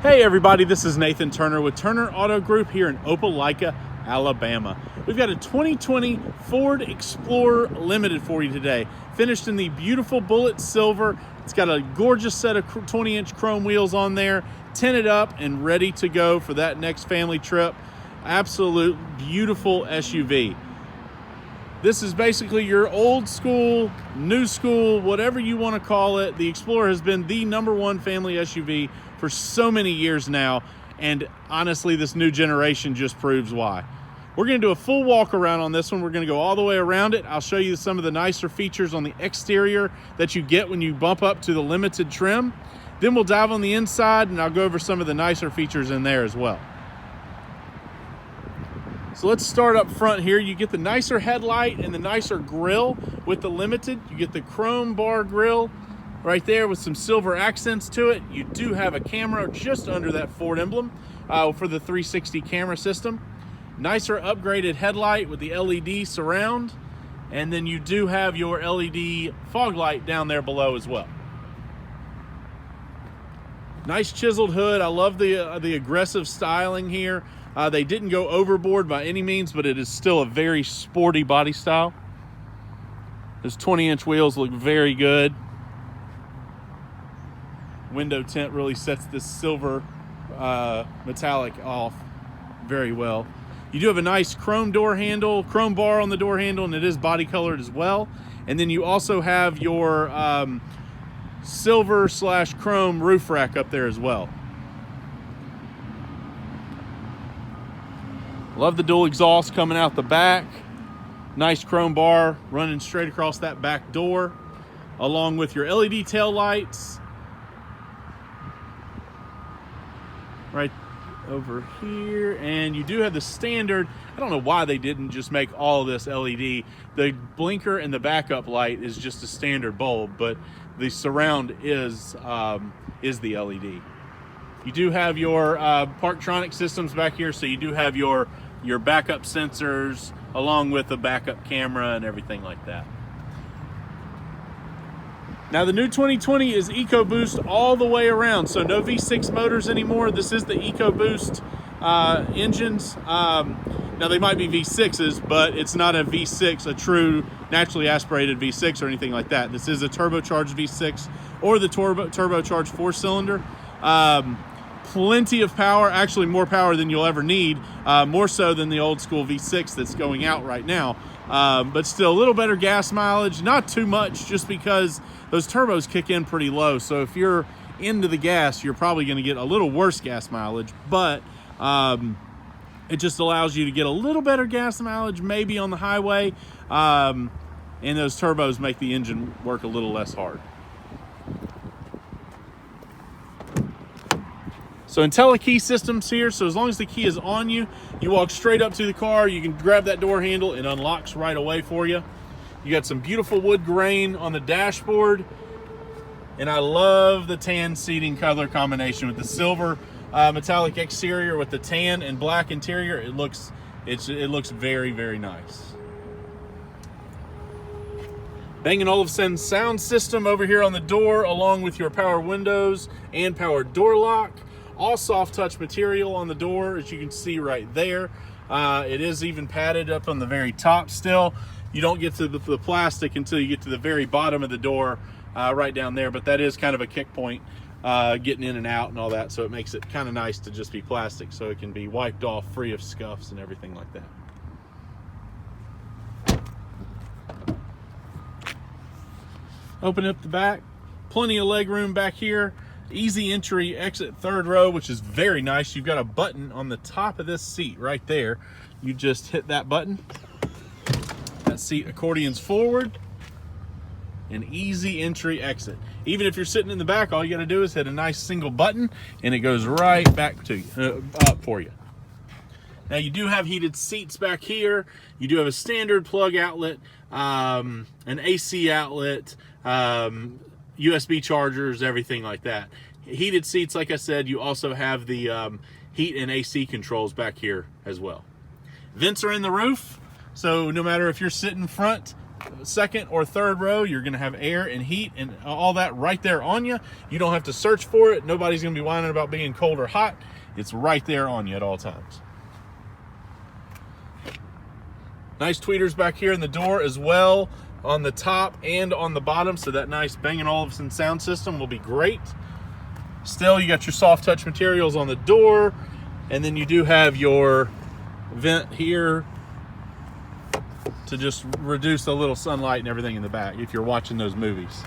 Hey everybody, this is Nathan Turner with Turner Auto Group here in Opelika, Alabama. We've got a 2020 Ford Explorer Limited for you today. Finished in the beautiful bullet silver. It's got a gorgeous set of 20-inch chrome wheels on there, tinted up and ready to go for that next family trip. Absolute beautiful SUV. This is basically your old school, new school, whatever you want to call it. The Explorer has been the #1 family SUV for so many years now, and honestly, this new generation just proves why. We're going to do a full walk around on this one. We're going to go all the way around it. I'll show you some of the nicer features on the exterior that you get when you bump up to the limited trim. Then we'll dive on the inside, and I'll go over some of the nicer features in there as well. So let's start up front here. You get the nicer headlight and the nicer grille with the Limited. You get the chrome bar grille right there with some silver accents to it. You do have a camera just under that Ford emblem for the 360 camera system. Nicer upgraded headlight with the LED surround. And then you do have your LED fog light down there below as well. Nice chiseled hood. I love the aggressive styling here. They didn't go overboard by any means, but it is still a very sporty body style. Those 20-inch wheels look very good. Window tint really sets this silver metallic off very well. You do have a nice chrome door handle, chrome bar on the door handle, and it is body colored as well. And then you also have your silver/chrome roof rack up there as well. Love the dual exhaust coming out the back. Nice chrome bar running straight across that back door, along with your LED tail lights. Right over here. And you do have the standard, I don't know why they didn't just make all of this LED. The blinker and the backup light is just a standard bulb, but the surround is the LED. You do have your Parktronic systems back here, so you do have your backup sensors along with the backup camera and everything like that. Now the new 2020 is EcoBoost all the way around, so no V6 motors anymore. This is the EcoBoost engines. Now they might be V6s, but it's not a V6, a true naturally aspirated V6 or anything like that. This is a turbocharged V6 or the turbocharged 4-cylinder. Plenty of power, actually more power than you'll ever need, more so than the old school V6 that's going out right now. But still a little better gas mileage, not too much, just because those turbos kick in pretty low. So if you're into the gas, you're probably going to get a little worse gas mileage, but it just allows you to get a little better gas mileage maybe on the highway, and those turbos make the engine work a little less hard. So IntelliKey systems here, so as long as the key is on you, you walk straight up to the car, you can grab that door handle, it unlocks right away for you. You got some beautiful wood grain on the dashboard, and I love the tan seating color combination with the silver metallic exterior with the tan and black interior. It looks very, very nice. Bang & Olufsen sound system over here on the door, along with your power windows and power door lock. All soft touch material on the door, as you can see right there. It is even padded up on the very top still. You don't get to the plastic until you get to the very bottom of the door, right down there, but that is kind of a kick point, getting in and out and all that, so it makes it kind of nice to just be plastic, so it can be wiped off free of scuffs and everything like that. Open up the back, plenty of leg room back here. Easy entry exit third row, which is very nice. You've got a button on the top of this seat right there. You just hit that button. That seat accordions forward. An easy entry exit. Even if you're sitting in the back, all you got to do is hit a nice single button and it goes right back to you, up for you. Now you do have heated seats back here. You do have a standard plug outlet, an AC outlet, USB chargers, everything like that. Heated seats, like I said. You also have the heat and AC controls back here as well. Vents are in the roof, so no matter if you're sitting front, second or third row, you're going to have air and heat and all that right there on you. You don't have to search for it. Nobody's going to be whining about being cold or hot. It's right there on you at all times. Nice tweeters back here in the door as well, on the top and on the bottom, so that nice Bang & Olufsen sound system will be great. Still, you got your soft touch materials on the door, and then you do have your vent here to just reduce a little sunlight and everything in the back if you're watching those movies.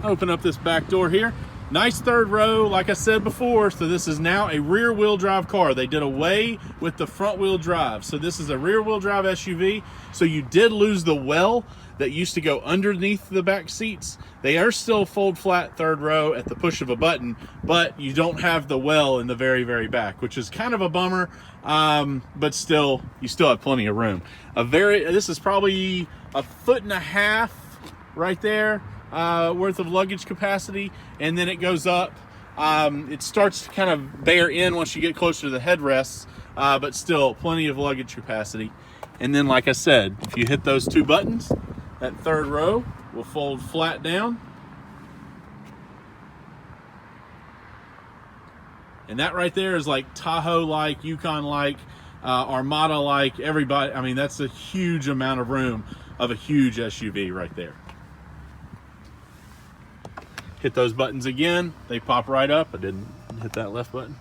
Open up this back door here. Nice third row, like I said before, so this is now a rear-wheel drive car. They did away with the front-wheel drive. So this is a rear-wheel drive SUV. So you did lose the well that used to go underneath the back seats. They are still fold flat third row at the push of a button, but you don't have the well in the very, very back, which is kind of a bummer, but still, you still have plenty of room. This is probably 1.5 feet right there. Worth of luggage capacity, and then it goes up. It starts to kind of bear in once you get closer to the headrests, but still plenty of luggage capacity. And then, like I said, if you hit those two buttons, that third row will fold flat down. And that right there is like Tahoe-like, Yukon-like, Armada-like, everybody. I mean, that's a huge amount of room of a huge SUV right there. Hit those buttons again, they pop right up. I didn't hit that left button.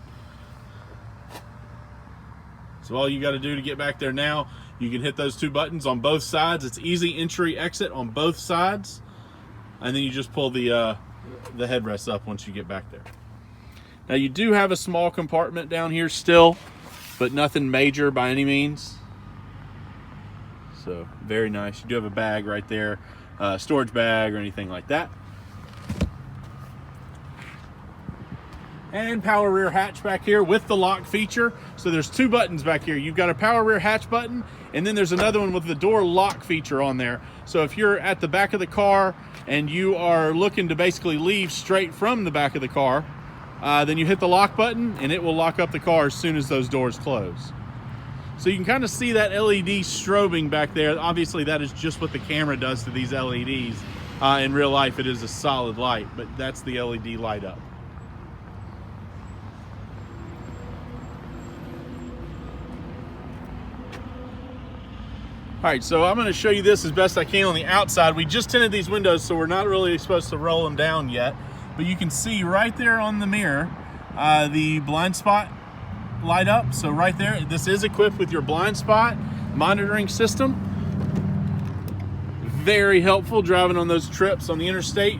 So all you got to do to get back there now, you can hit those two buttons on both sides. It's easy entry, exit on both sides. And then you just pull the headrest up once you get back there. Now you do have a small compartment down here still, but nothing major by any means. So very nice. You do have a bag right there, storage bag or anything like that. And power rear hatch back here with the lock feature. So there's two buttons back here. You've got a power rear hatch button, and then there's another one with the door lock feature on there. So if you're at the back of the car and you are looking to basically leave straight from the back of the car, then you hit the lock button and it will lock up the car as soon as those doors close. So you can kind of see that LED strobing back there. Obviously that is just what the camera does to these LEDs. In real life it is a solid light, but that's the LED light up. All right, so I'm going to show you this as best I can on the outside. We just tinted these windows, so we're not really supposed to roll them down yet. But you can see right there on the mirror, the blind spot light up. So right there, this is equipped with your blind spot monitoring system. Very helpful driving on those trips on the interstate,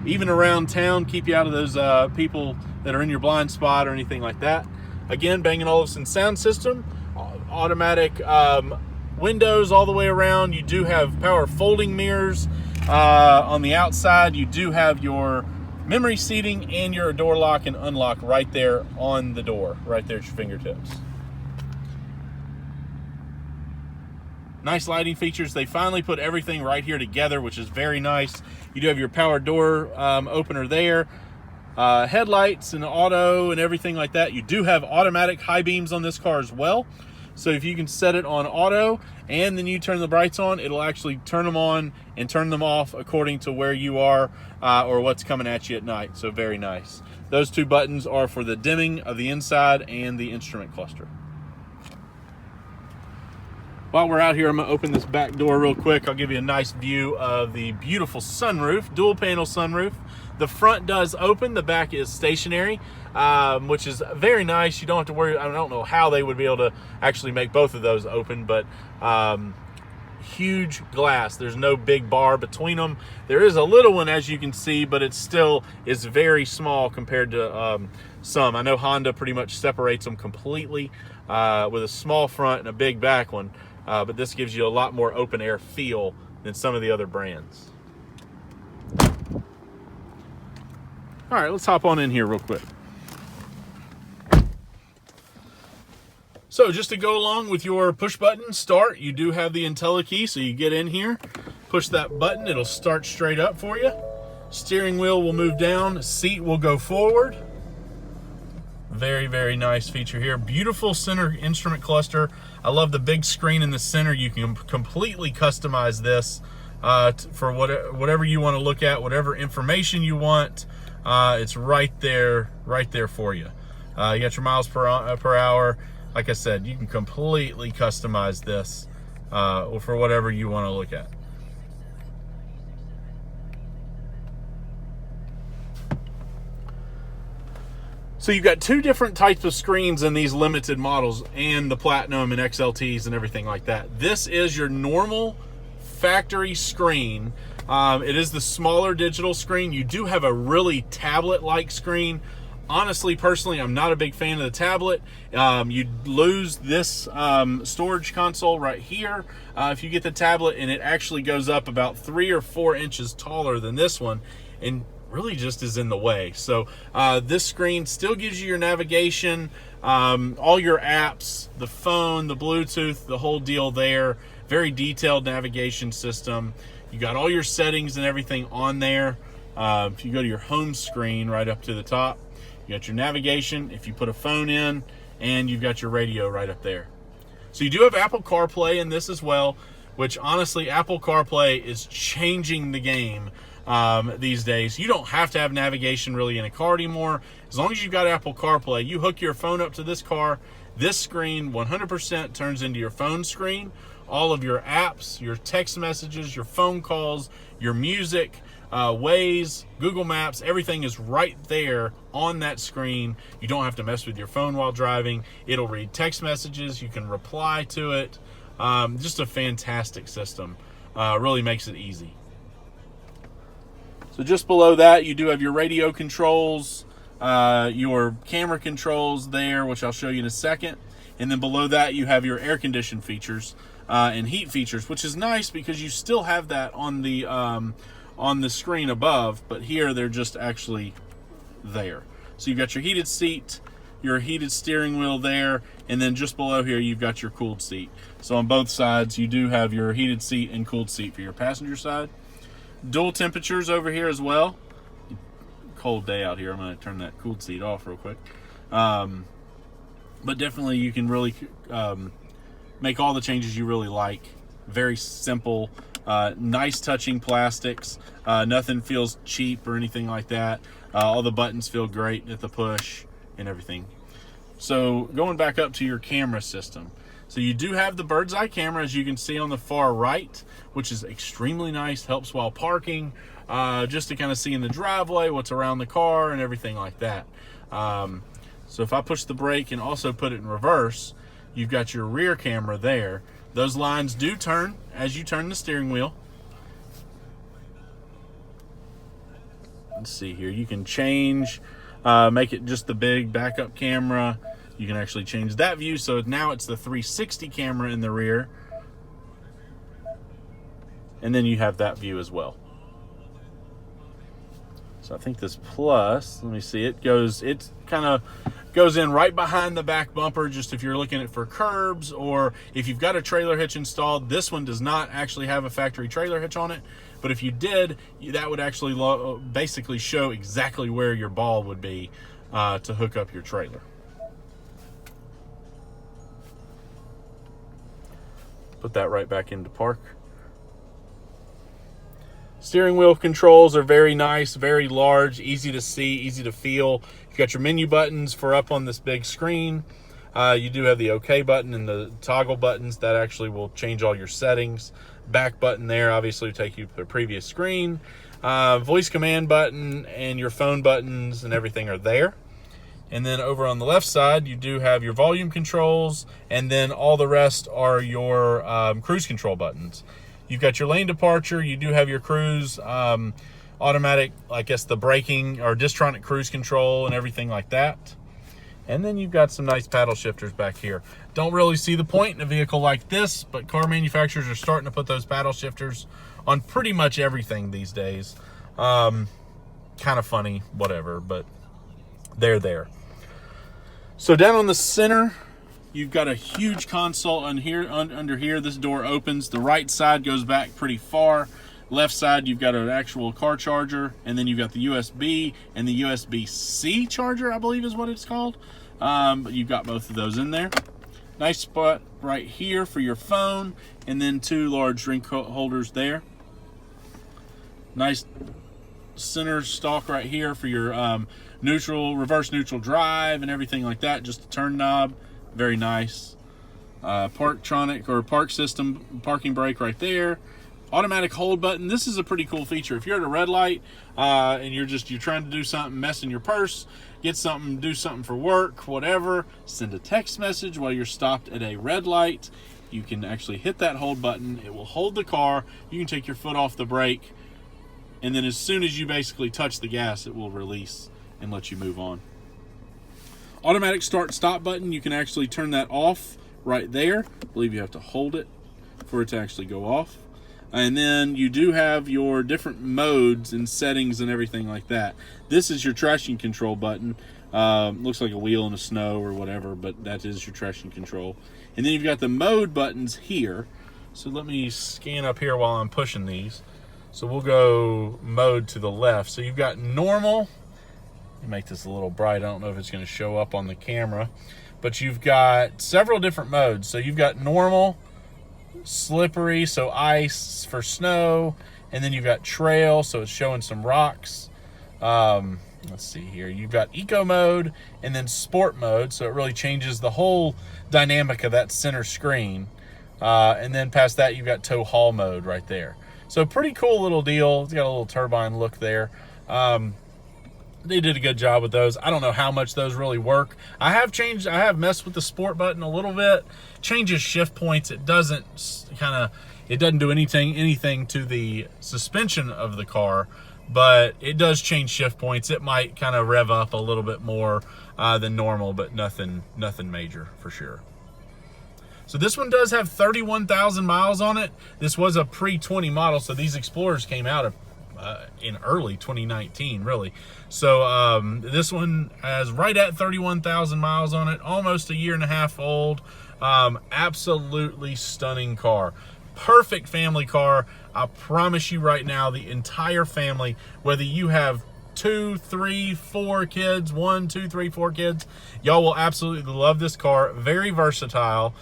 even around town. Keep you out of those people that are in your blind spot or anything like that. Again, Bang & Olufsen sound system, automatic windows all the way around. You do have power folding mirrors on the outside. You do have your memory seating and your door lock and unlock right there on the door, right there at your fingertips. Nice lighting features. They finally put everything right here together, which is very nice. You do have your power door opener there, headlights and auto and everything like that. You do have automatic high beams on this car as well. So if you can set it on auto and then you turn the brights on, it'll actually turn them on and turn them off according to where you are or what's coming at you at night. So very nice. Those two buttons are for the dimming of the inside and the instrument cluster. While we're out here, I'm going to open this back door real quick. I'll give you a nice view of the beautiful sunroof, dual panel sunroof. The front does open, the back is stationary, which is very nice. You don't have to worry. I don't know how they would be able to actually make both of those open, but huge glass. There's no big bar between them. There is a little one, as you can see, but it still is very small compared to some. I know Honda pretty much separates them completely with a small front and a big back one, but this gives you a lot more open air feel than some of the other brands. All right, let's hop on in here real quick. So just to go along with your push button start, you do have the IntelliKey, so you get in here, push that button, it'll start straight up for you. Steering wheel will move down, seat will go forward. Very, very nice feature here. Beautiful center instrument cluster. I love the big screen in the center. You can completely customize this for whatever you want to look at, whatever information you want. It's right there for you. You got your miles per hour. Like I said, you can completely customize this for whatever you want to look at. So you've got two different types of screens in these limited models and the Platinum and XLTs and everything like that. This is your normal factory screen. It is the smaller digital screen. You do have a really tablet-like screen. Honestly, personally, I'm not a big fan of the tablet. You lose this storage console right here if you get the tablet, and it actually goes up about 3 or 4 inches taller than this one, and really just is in the way. So this screen still gives you your navigation, all your apps, the phone, the Bluetooth, the whole deal there. Very detailed navigation system. You got all your settings and everything on there. If you go to your home screen right up to the top, you got your navigation if you put a phone in, and you've got your radio right up there. So you do have Apple CarPlay in this as well, which honestly, Apple CarPlay is changing the game these days. You don't have to have navigation really in a car anymore. As long as you've got Apple CarPlay, you hook your phone up to this car, this screen 100% turns into your phone screen. All of your apps, your text messages, your phone calls, your music, Waze, Google Maps, everything is right there on that screen. You don't have to mess with your phone while driving. It'll read text messages. You can reply to it. Just a fantastic system. Really makes it easy. So just below that, you do have your radio controls, your camera controls there, which I'll show you in a second. And then below that, you have your air condition features and heat features, which is nice because you still have that on the screen above, but here they're just actually there. So you've got your heated seat, your heated steering wheel there, and then just below here, you've got your cooled seat. So on both sides, you do have your heated seat and cooled seat for your passenger side. Dual temperatures over here as well. Cold day out here. I'm going to turn that cooled seat off real quick. But definitely you can really make all the changes you really like. Very simple, nice touching plastics. Nothing feels cheap or anything like that. All the buttons feel great at the push and everything. So going back up to your camera system. So you do have the bird's eye camera, as you can see on the far right, which is extremely nice, helps while parking, just to kind of see in the driveway what's around the car and everything like that. So if I push the brake and also put it in reverse, you've got your rear camera there. Those lines do turn as you turn the steering wheel. Let's see here. You can change, make it just the big backup camera. You can actually change that view, so now it's the 360 camera in the rear. And then you have that view as well. So I think this Plus, let me see, it kind of goes in right behind the back bumper, just if you're looking at for curbs, or if you've got a trailer hitch installed. This one does not actually have a factory trailer hitch on it, but if you did, that would actually basically show exactly where your ball would be to hook up your trailer. Put that right back into park. Steering wheel controls are very nice, very large, easy to see, easy to feel. You've got your menu buttons for up on this big screen. You do have the OK button and the toggle buttons that actually will change all your settings. Back button there obviously will take you to the previous screen. Voice command button and your phone buttons and everything are there. And then over on the left side, you do have your volume controls, and then all the rest are your cruise control buttons. You've got your lane departure. You do have your cruise automatic, I guess the braking or Distronic cruise control and everything like that. And then you've got some nice paddle shifters back here. Don't really see the point in a vehicle like this, but car manufacturers are starting to put those paddle shifters on pretty much everything these days. Kind of funny, whatever, but they're there. So down on the center, you've got a huge console on here, under here. This door opens. The right side goes back pretty far. Left side, you've got an actual car charger, and then you've got the USB and the USB-C charger, I believe is what it's called. But you've got both of those in there. Nice spot right here for your phone, and then 2 large drink holders there. Nice center stalk right here for your reverse neutral drive and everything like that. Just a turn knob, very nice. Parktronic or park system parking brake right there. Automatic hold button. This is a pretty cool feature. If you're at a red light and you're trying to do something, mess in your purse, get something, do something for work, whatever, send a text message while you're stopped at a red light, you can actually hit that hold button. It will hold the car. You can take your foot off the brake, and then as soon as you basically touch the gas, it will release and let you move on. Automatic start stop button. You can actually turn that off right there. I believe you have to hold it for it to actually go off. And then you do have your different modes and settings and everything like that. This is your traction control button. Looks like a wheel in the snow or whatever, but that is your traction control. And then you've got the mode buttons here. So let me scan up here while I'm pushing these. So we'll go mode to the left. So you've got normal. Let me make this a little bright. I don't know if it's going to show up on the camera, but you've got several different modes. So you've got normal, slippery, so ice for snow, and then you've got trail, so it's showing some rocks. Let's see here, you've got eco mode and then sport mode, so it really changes the whole dynamic of that center screen. And then past that, you've got tow haul mode right there. So pretty cool little deal. It's got a little turbine look there. They did a good job with those. I don't know how much those really work. I have messed with the sport button a little bit. Changes shift points. It doesn't do anything to the suspension of the car, but it does change shift points. It might kind of rev up a little bit more than normal, but nothing major for sure. So this one does have 31,000 miles on it. This was a pre-20 model, so these Explorers came out in early 2019, really. So this one has right at 31,000 miles on it, almost a year and a half old. Absolutely stunning car. Perfect family car. I promise you right now, the entire family, whether you have 2, 3, 4 kids, 1, 2, 3, 4 kids, y'all will absolutely love this car. Very versatile,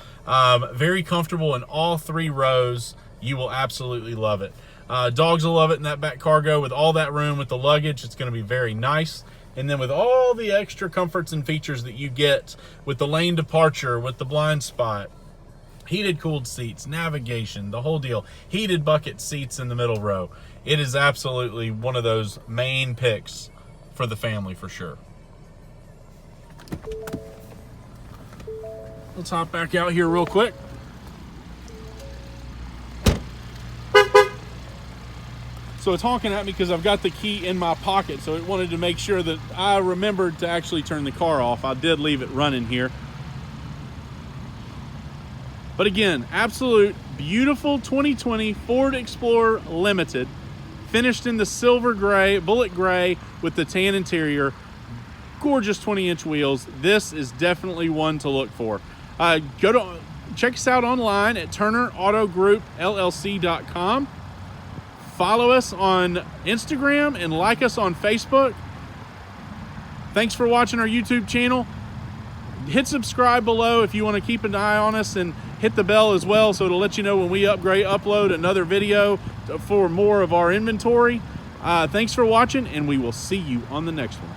very comfortable in all 3 rows. You will absolutely love it. Dogs will love it in that back cargo with all that room with the luggage. It's going to be very nice. And then with all the extra comforts and features that you get with the lane departure, with the blind spot, heated cooled seats, navigation, the whole deal, heated bucket seats in the middle row. It is absolutely one of those main picks for the family for sure. Let's hop back out here real quick. So it's honking at me because I've got the key in my pocket, so it wanted to make sure that I remembered to actually turn the car off. I did leave it running here. But again, absolute beautiful 2020 Ford Explorer Limited, finished in the silver gray, bullet gray with the tan interior, gorgeous 20-inch wheels. This is definitely one to look for. Check us out online at TurnerAutoGroupLLC.com. Follow us on Instagram and like us on Facebook. Thanks for watching our YouTube channel. Hit subscribe below if you want to keep an eye on us, and hit the bell as well so it'll let you know when we upload another video for more of our inventory. Thanks for watching, and we will see you on the next one.